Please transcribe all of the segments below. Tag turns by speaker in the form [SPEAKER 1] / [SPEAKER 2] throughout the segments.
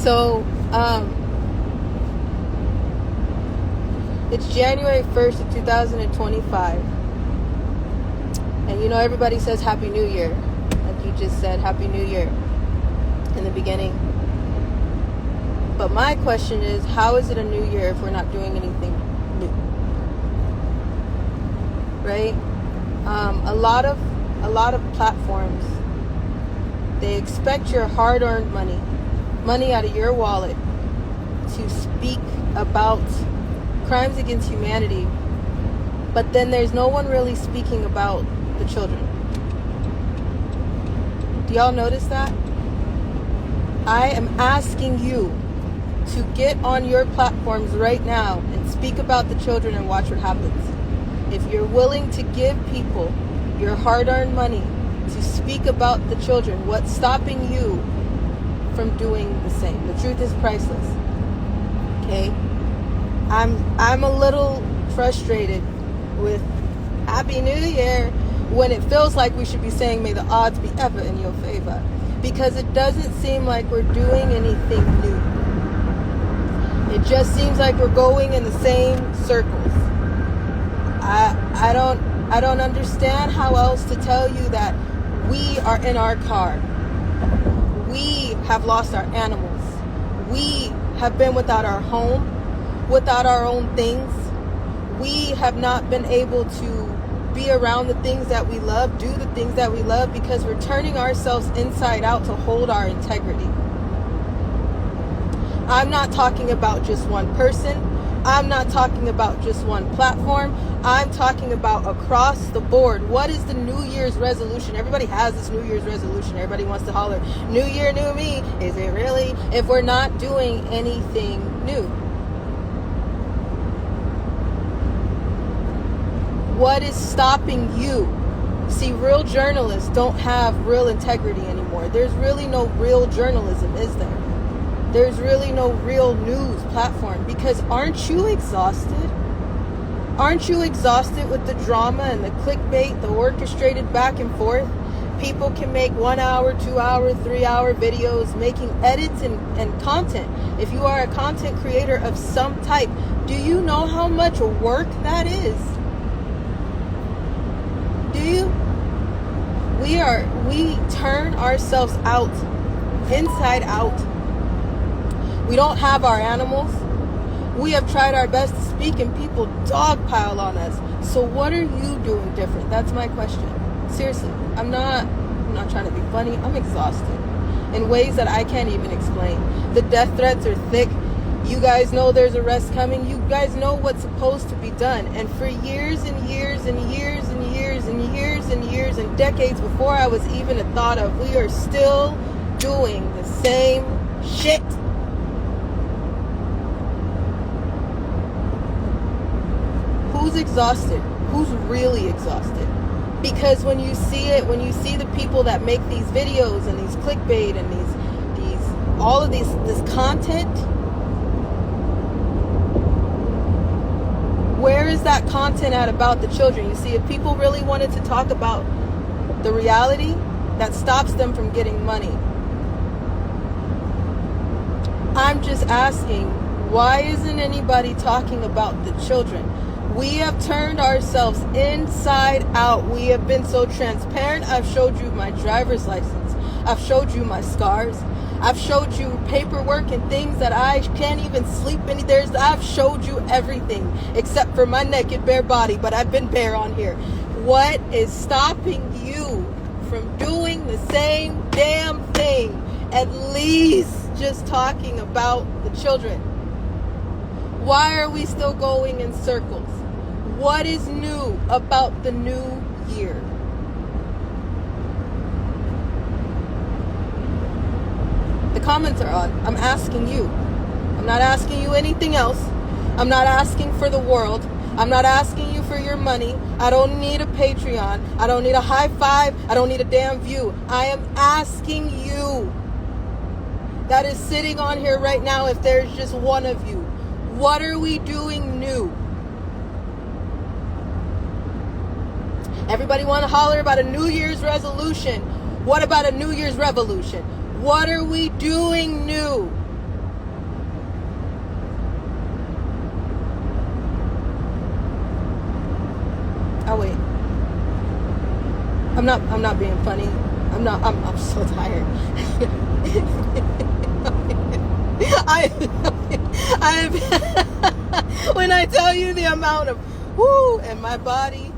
[SPEAKER 1] So, it's January 1st of 2025. And you know, everybody says Happy New Year. Like you just said, Happy New Year in the beginning. But my question is, how is it a new year if we're not doing anything new? Right? A lot of platforms, they expect your hard-earned money out of your wallet to speak about crimes against humanity, but then there's no one really speaking about the children. Do y'all notice that? I am asking you to get on your platforms right now and speak about the children and watch what happens. If you're willing to give people your hard-earned money to speak about the children, what's stopping you from doing the same? The truth is priceless. Okay? I'm a little frustrated with Happy New Year when it feels like we should be saying may the odds be ever in your favor, because it doesn't seem like we're doing anything new. It just seems like we're going in the same circles. I don't understand how else to tell you that we are in our car. We have lost our animals. We have been without our home, without our own things. We have not been able to be around the things that we love, do the things that we love, because we're turning ourselves inside out to hold our integrity. I'm not talking about just one person. I'm not talking about just one platform. I'm talking about across the board. What is the New Year's resolution? Everybody has this New Year's resolution. Everybody wants to holler, New Year, new me. Is it really? If we're not doing anything new. What is stopping you? See, real journalists don't have real integrity anymore. There's really no real journalism, is there? There's really no real news platform, because aren't you exhausted? Aren't you exhausted with the drama and the clickbait, the orchestrated back and forth? People can make 1 hour, 2 hour, 3 hour videos making edits and content. If you are a content creator of some type, do you know how much work that is? Do you? We turn ourselves out, inside out. We don't have our animals. We have tried our best to speak and people dogpile on us. So what are you doing different? That's my question. Seriously, I'm not trying to be funny. I'm exhausted in ways that I can't even explain. The death threats are thick. You guys know there's arrest coming. You guys know what's supposed to be done. And for years and years and years and years and years and years and decades before I was even a thought of, we are still doing the same shit. Who's exhausted? Who's really exhausted? Because when you see it, when you see the people that make these videos and these clickbait and these all of this content, where is that content at about the children? You see, if people really wanted to talk about the reality, that stops them from getting money. I'm just asking, why isn't anybody talking about the children? We have turned ourselves inside out. We have been so transparent. I've showed you my driver's license. I've showed you my scars. I've showed you paperwork and things that I can't even sleep in. I've showed you everything except for my naked bare body, but I've been bare on here. What is stopping you from doing the same damn thing? At least just talking about the children. Why are we still going in circles? What is new about the new year? The comments are on. I'm asking you. I'm not asking you anything else. I'm not asking for the world. I'm not asking you for your money. I don't need a Patreon. I don't need a high five. I don't need a damn view. I am asking you that is sitting on here right now, if there's just one of you, what are we doing new? Everybody want to holler about a New Year's resolution. What about a New Year's revolution? What are we doing new? I'm not being funny. I'm so tired. When I tell you the amount of woo in my body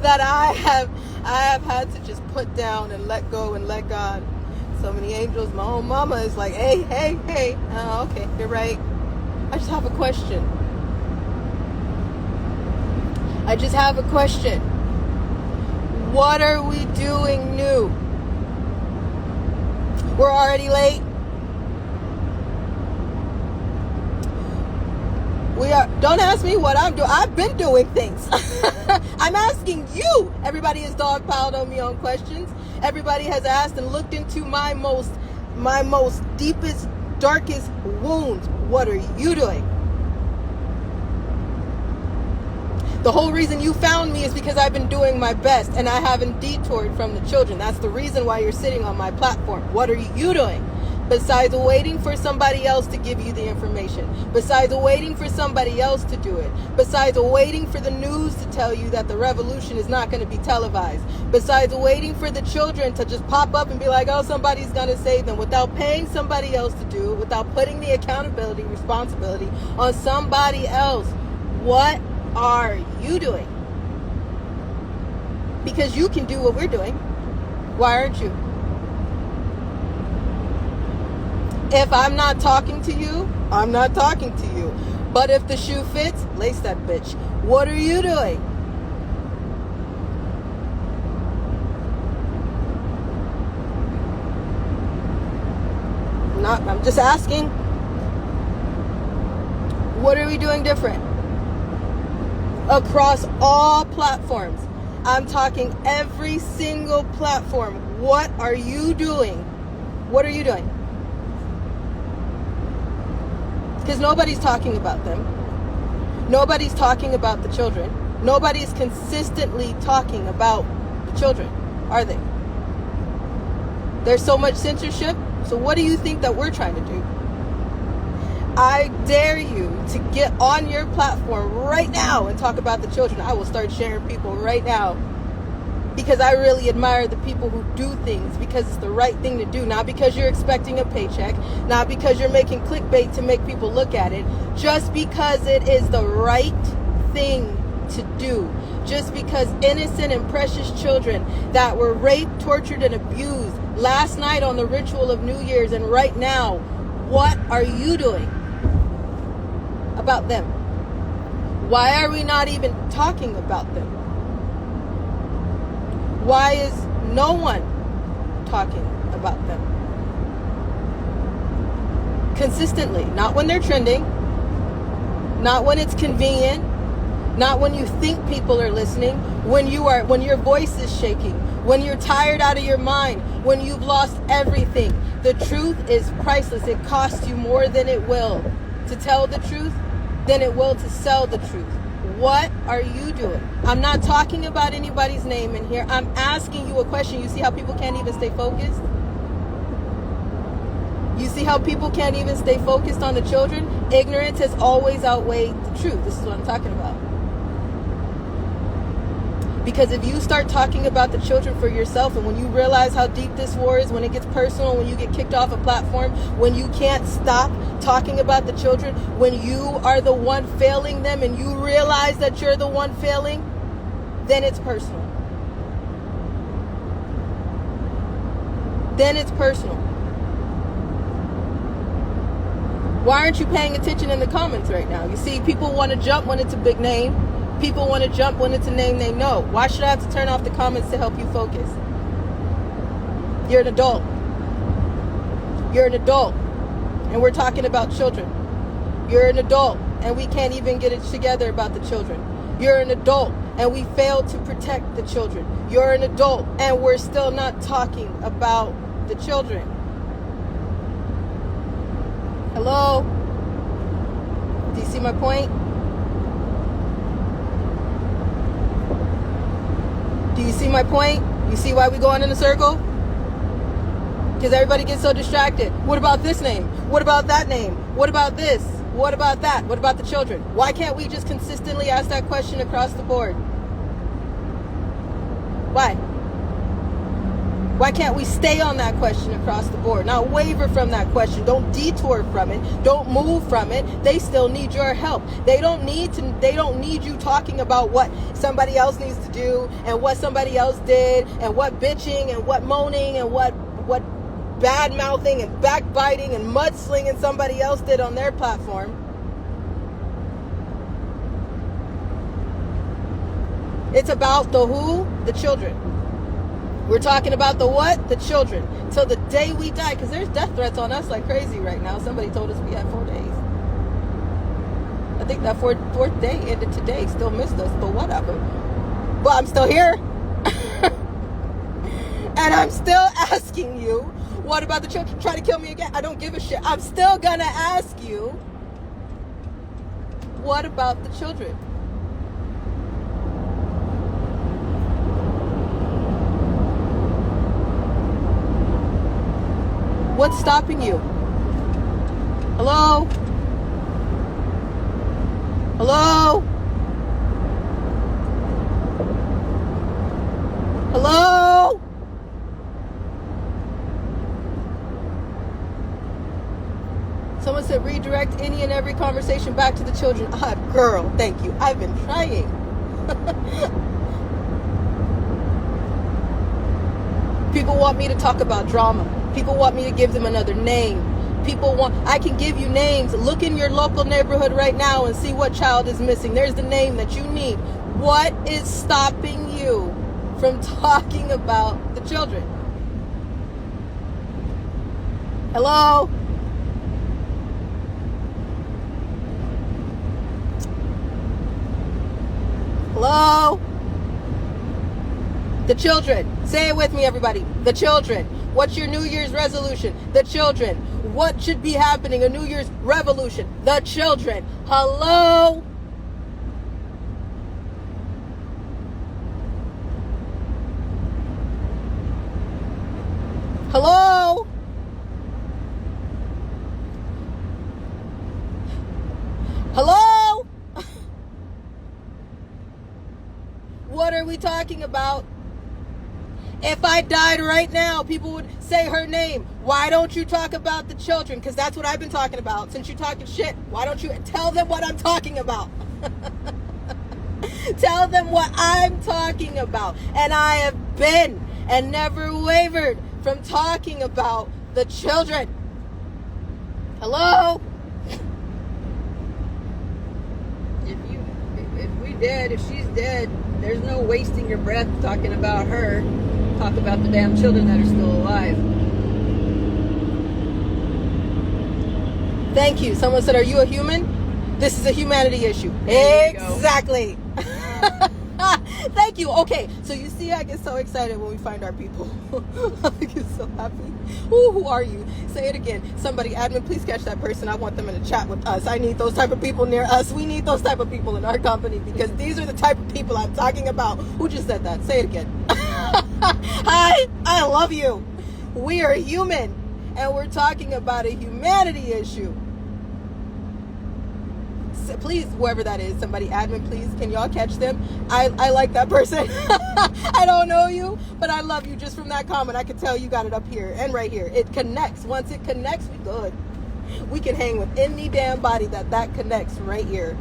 [SPEAKER 1] that I have had to just put down and let go and let God. So many angels. My own mama is like, hey. Oh, okay, you're right. I just have a question. What are we doing new? We're already late. Don't ask me what I'm doing. I've been doing things. I'm asking you. Everybody has dogpiled on me on questions. Everybody has asked and looked into my most deepest, darkest wounds. What are you doing? The whole reason you found me is because I've been doing my best and I haven't detoured from the children. That's the reason why you're sitting on my platform. What are you doing? Besides waiting for somebody else to give you the information. Besides waiting for somebody else to do it. Besides waiting for the news to tell you that the revolution is not going to be televised. Besides waiting for the children to just pop up and be like, oh, somebody's going to save them, without paying somebody else to do it, without putting the accountability, responsibility on somebody else. What are you doing? Because you can do what we're doing. Why aren't you? If I'm not talking to you, I'm not talking to you. But if the shoe fits, lace that bitch. What are you doing? I'm just asking. What are we doing different? Across all platforms. I'm talking every single platform. What are you doing? What are you doing? Because nobody's talking about them. Nobody's talking about the children. Nobody's consistently talking about the children, are they? There's so much censorship. So what do you think that we're trying to do? I dare you to get on your platform right now and talk about the children. I will start sharing people right now. Because I really admire the people who do things because it's the right thing to do. Not because you're expecting a paycheck. Not because you're making clickbait to make people look at it. Just because it is the right thing to do. Just because innocent and precious children that were raped, tortured, and abused last night on the ritual of New Year's and right now, what are you doing about them? Why are we not even talking about them? Why is no one talking about them? Consistently. Not when they're trending. Not when it's convenient. Not when you think people are listening. When your voice is shaking. When you're tired out of your mind. When you've lost everything. The truth is priceless. It costs you more than it will to tell the truth than it will to sell the truth. What are you doing? I'm not talking about anybody's name in here. I'm asking you a question. You see how people can't even stay focused? You see how people can't even stay focused on the children? Ignorance has always outweighed the truth. This is what I'm talking about. Because if you start talking about the children for yourself, and when you realize how deep this war is, when it gets personal, when you get kicked off a platform, when you can't stop talking about the children, when you are the one failing them and you realize that you're the one failing, then it's personal. Then it's personal. Why aren't you paying attention in the comments right now? You see, people want to jump when it's a big name. People want to jump when it's a name they know. Why should I have to turn off the comments to help you focus? You're an adult. You're an adult. And we're talking about children. You're an adult. And we can't even get it together about the children. You're an adult. And we failed to protect the children. You're an adult. And we're still not talking about the children. Hello? Do you see my point? Do you see my point? You see why we go on in a circle? Because everybody gets so distracted. What about this name? What about that name? What about this? What about that? What about the children? Why can't we just consistently ask that question across the board? Why? Why can't we stay on that question across the board? Not waver from that question. Don't detour from it. Don't move from it. They still need your help. They don't need you talking about what somebody else needs to do and what somebody else did and what bitching and what moaning and what bad mouthing and backbiting and mudslinging somebody else did on their platform. It's about the who? The children. We're talking about the what? The children. Till the day we die. Because there's death threats on us like crazy right now. Somebody told us we had 4 days. I think that fourth day ended today. Still missed us, but whatever. But I'm still here. And I'm still asking you, what about the children? Try to kill me again? I don't give a shit. I'm still going to ask you, what about the children? What's stopping you? Hello? Hello? Hello? Someone said redirect any and every conversation back to the children. Girl, thank you. I've been trying. People want me to talk about drama. People want me to give them another name. I can give you names. Look in your local neighborhood right now and see what child is missing. There's the name that you need. What is stopping you from talking about the children? Hello? Hello? The children. Say it with me, everybody. The children. What's your New Year's resolution? The children. What should be happening? A New Year's revolution. The children. Hello? Hello? Hello? What are we talking about? If I died right now, people would say her name. Why don't you talk about the children? Because that's what I've been talking about. Since you're talking shit, why don't you tell them what I'm talking about? Tell them what I'm talking about. And I have been and never wavered from talking about the children. Hello?
[SPEAKER 2] If she's dead, there's no wasting your breath talking about her. Talk about the damn children that are still alive.
[SPEAKER 1] Thank you. Someone said, are you a human? This is a humanity issue. Exactly. Thank you. Okay, so you see, I get so excited when we find our people. I get so happy. Ooh, who are you? Say it again. Somebody, admin, please catch that person. I want them in a chat with us. I need those type of people near us. We need those type of people in our company because these are the type of people I'm talking about. Who just said that? Say it again. Hi, I love you. We are human, and we're talking about a humanity issue. Please, whoever that is, somebody, admin, please, can y'all catch them? I like that person. I don't know you, but I love you just from that comment. I can tell you got it up here and right here. It connects. Once it connects, we good. We can hang with any damn body that connects right here.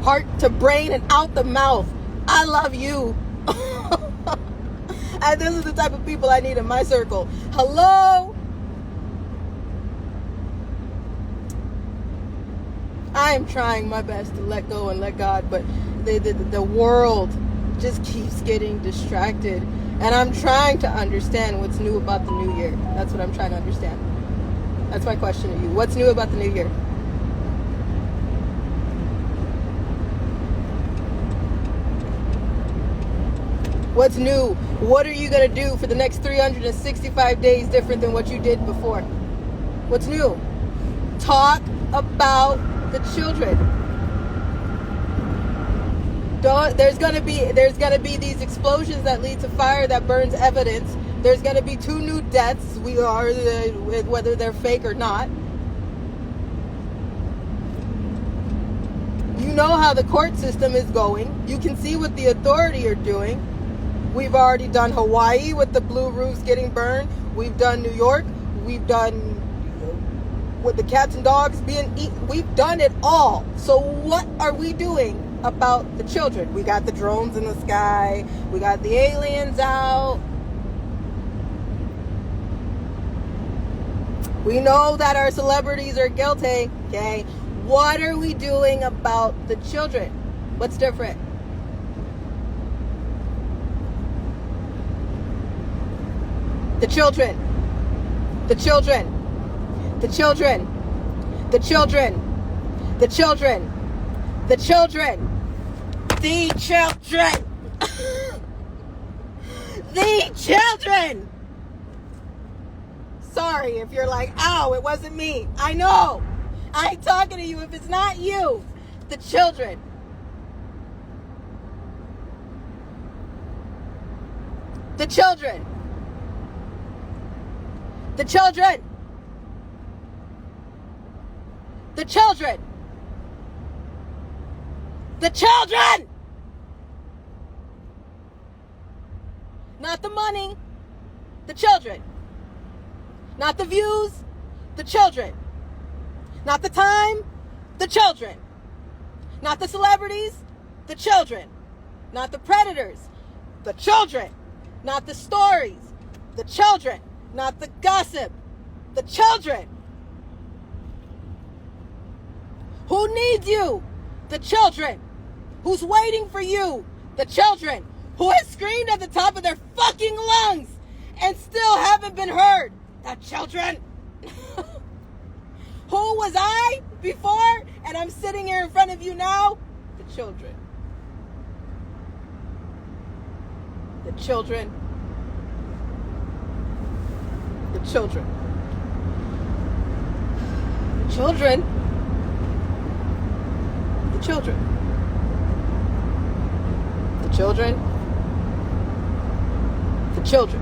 [SPEAKER 1] Heart to brain and out the mouth. I love you. And this is the type of people I need in my circle. Hello? I am trying my best to let go and let God, but the world just keeps getting distracted. And I'm trying to understand what's new about the new year. That's what I'm trying to understand. That's my question to you. What's new about the new year? What's new? What are you going to do for the next 365 days different than what you did before? What's new? Talk about the children. There's gonna be these explosions that lead to fire that burns evidence. There's gonna be 2 new deaths. Whether they're fake or not. You know how the court system is going. You can see what the authority are doing. We've already done Hawaii with the blue roofs getting burned. We've done New York. We've done with the cats and dogs being eaten. We've done it all. So what are we doing about the children? We got the drones in the sky. We got the aliens out. We know that our celebrities are guilty. Okay. What are we doing about the children? What's different? The children. The children. The children. The children. The children. The children. The children. The children. Sorry if you're like, oh, it wasn't me. I know. I ain't talking to you if it's not you. The children. The children. The children. The children. The children. Not the money. The children. Not the views. The children. Not the time. The children. Not the celebrities. The children. Not the predators. The children. Not the stories. The children. Not the gossip. The children. Who needs you? The children. Who's waiting for you? The children. Who has screamed at the top of their fucking lungs and still haven't been heard? The children. Who was I before and I'm sitting here in front of you now? The children. The children. The children. The children. The children. The children. The children.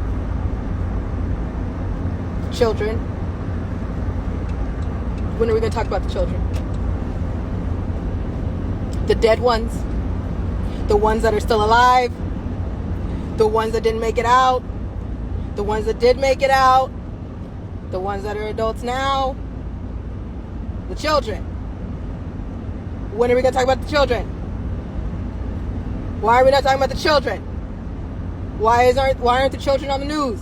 [SPEAKER 1] The children. When are we going to talk about the children? The dead ones. The ones that are still alive. The ones that didn't make it out. The ones that did make it out. The ones that are adults now. The children. When are we going to talk about the children? Why are we not talking about the children? Why aren't the children on the news?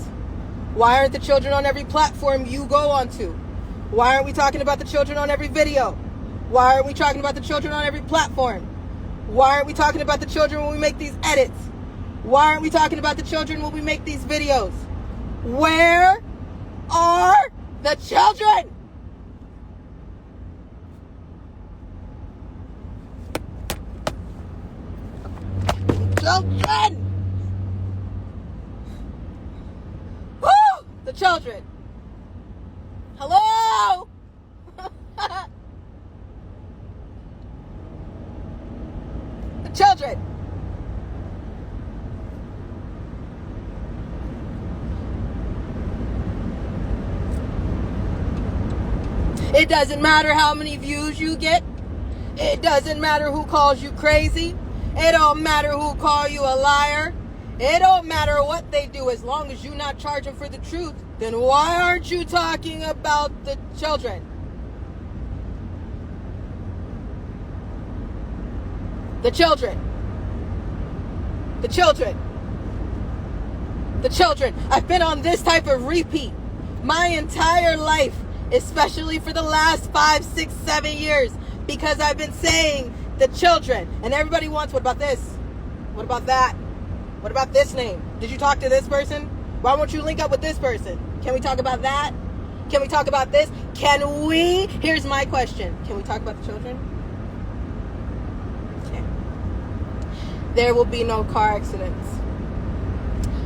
[SPEAKER 1] Why aren't the children on every platform you go onto? Why aren't we talking about the children on every video? Why aren't we talking about the children on every platform? Why aren't we talking about the children when we make these edits? Why aren't we talking about the children when we make these videos? Where are the children? Children! Woo! The children. Hello? The children. It doesn't matter how many views you get. It doesn't matter who calls you crazy. It don't matter who call you a liar. It don't matter what they do as long as you're not charging for the truth. Then why aren't you talking about the children? The children. The children. The children. I've been on this type of repeat my entire life, especially for the last 5, 6, 7 years, because I've been saying the children. And everybody wants, what about this? What about that? What about this name? Did you talk to this person? Why won't you link up with this person? Can we talk about that? Can we talk about this? Can we? Here's my question. Can we talk about the children? Okay. There will be no car accidents.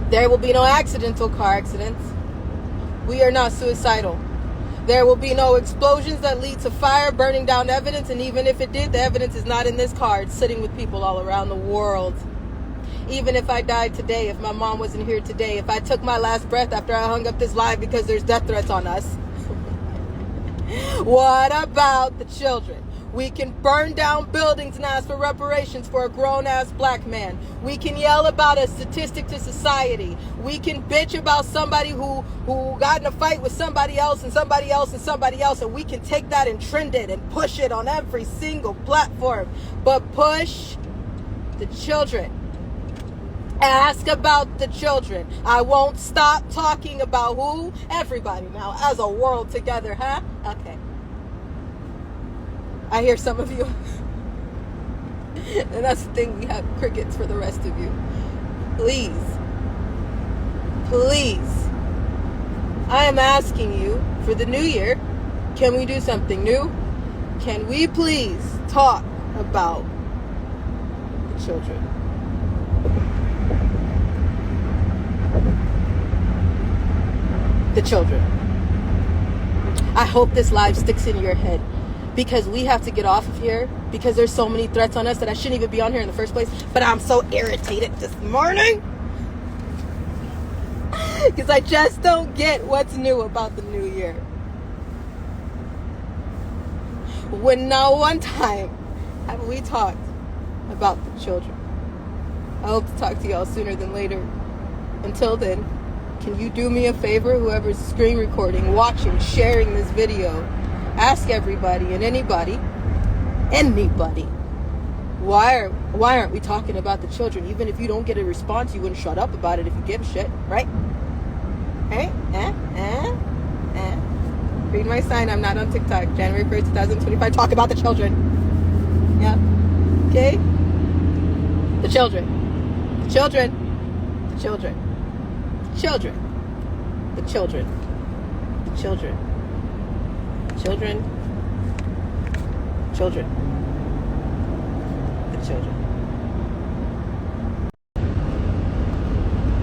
[SPEAKER 1] There will be no accidental car accidents. We are not suicidal. There will be no explosions that lead to fire, burning down evidence, and even if it did, the evidence is not in this car. It's sitting with people all around the world. Even if I died today, if my mom wasn't here today, if I took my last breath after I hung up this live because there's death threats on us, what about the children? We can burn down buildings and ask for reparations for a grown-ass black man. We can yell about a statistic to society. We can bitch about somebody who got in a fight with somebody else and somebody else and somebody else, and we can take that and trend it and push it on every single platform. But push the children. Ask about the children. I won't stop talking about who? Everybody now, as a world together, huh? Okay. I hear some of you. And that's the thing, we have crickets for the rest of you. Please. Please. I am asking you for the new year, can we do something new? Can we please talk about the children? The children. I hope this live sticks in your head. Because we have to get off of here. Because there's so many threats on us that I shouldn't even be on here in the first place. But I'm so irritated this morning. Because I just don't get what's new about the new year. When not one time have we talked about the children. I hope to talk to y'all sooner than later. Until then, can you do me a favor? Whoever's screen recording, watching, sharing this video. Ask everybody and anybody, why aren't we talking about the children? Even if you don't get a response, you wouldn't shut up about it if you give a shit, right? Hey, Read my sign, I'm not on TikTok. January 1st, 2025, talk about the children. Yeah, okay? The children. The children. The children. Children. The children. The children. Children. Children. The children.